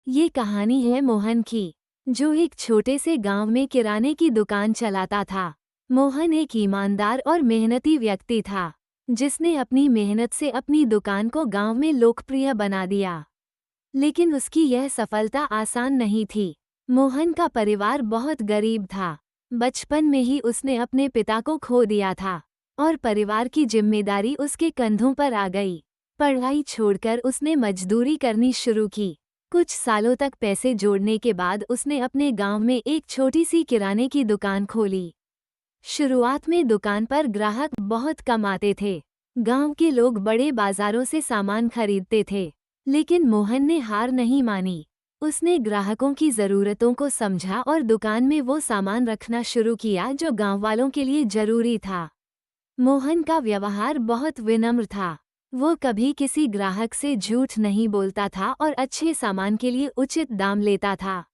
ये कहानी है मोहन की, जो एक छोटे से गांव में किराने की दुकान चलाता था। मोहन एक ईमानदार और मेहनती व्यक्ति था, जिसने अपनी मेहनत से अपनी दुकान को गांव में लोकप्रिय बना दिया। लेकिन उसकी यह सफलता आसान नहीं थी। मोहन का परिवार बहुत गरीब था। बचपन में ही उसने अपने पिता को खो दिया था और परिवार की जिम्मेदारी उसके कंधों पर आ गई। पढ़ाई छोड़कर उसने मजदूरी करनी शुरू की। कुछ सालों तक पैसे जोड़ने के बाद उसने अपने गांव में एक छोटी सी किराने की दुकान खोली। शुरुआत में दुकान पर ग्राहक बहुत कम आते थे। गांव के लोग बड़े बाजारों से सामान खरीदते थे। लेकिन मोहन ने हार नहीं मानी। उसने ग्राहकों की ज़रूरतों को समझा और दुकान में वो सामान रखना शुरू किया जो गांव वालों के लिए जरूरी था। मोहन का व्यवहार बहुत विनम्र था। वो कभी किसी ग्राहक से झूठ नहीं बोलता था और अच्छे सामान के लिए उचित दाम लेता था।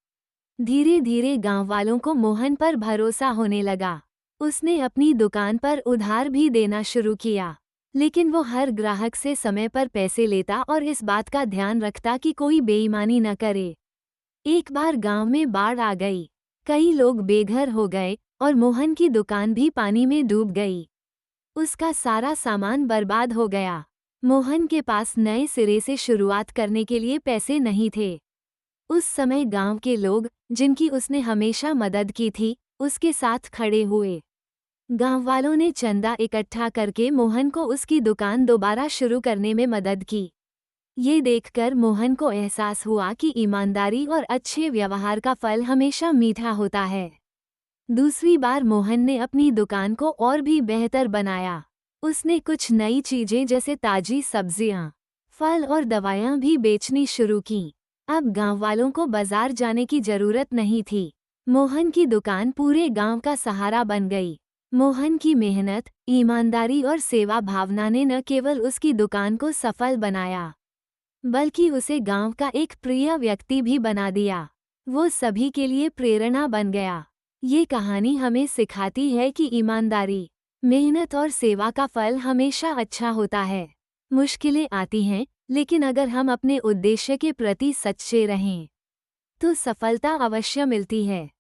धीरे धीरे गांव वालों को मोहन पर भरोसा होने लगा। उसने अपनी दुकान पर उधार भी देना शुरू किया, लेकिन वो हर ग्राहक से समय पर पैसे लेता और इस बात का ध्यान रखता कि कोई बेईमानी न करे। एक बार गांव में बाढ़ आ गई। कई लोग बेघर हो गए और मोहन की दुकान भी पानी में डूब गई। उसका सारा सामान बर्बाद हो गया। मोहन के पास नए सिरे से शुरुआत करने के लिए पैसे नहीं थे। उस समय गांव के लोग, जिनकी उसने हमेशा मदद की थी, उसके साथ खड़े हुए। गांव वालों ने चंदा इकट्ठा करके मोहन को उसकी दुकान दोबारा शुरू करने में मदद की। ये देखकर मोहन को एहसास हुआ कि ईमानदारी और अच्छे व्यवहार का फल हमेशा मीठा होता है। दूसरी बार मोहन ने अपनी दुकान को और भी बेहतर बनाया। उसने कुछ नई चीजें जैसे ताजी सब्जियां, फल और दवाइयां भी बेचनी शुरू की। अब गांव वालों को बाजार जाने की जरूरत नहीं थी। मोहन की दुकान पूरे गांव का सहारा बन गई। मोहन की मेहनत, ईमानदारी और सेवा भावना ने न केवल उसकी दुकान को सफल बनाया, बल्कि उसे गांव का एक प्रिय व्यक्ति भी बना दिया। वो सभी के लिए प्रेरणा बन गया। ये कहानी हमें सिखाती है कि ईमानदारी, मेहनत और सेवा का फल हमेशा अच्छा होता है। मुश्किलें आती हैं, लेकिन अगर हम अपने उद्देश्य के प्रति सच्चे रहें, तो सफलता अवश्य मिलती है।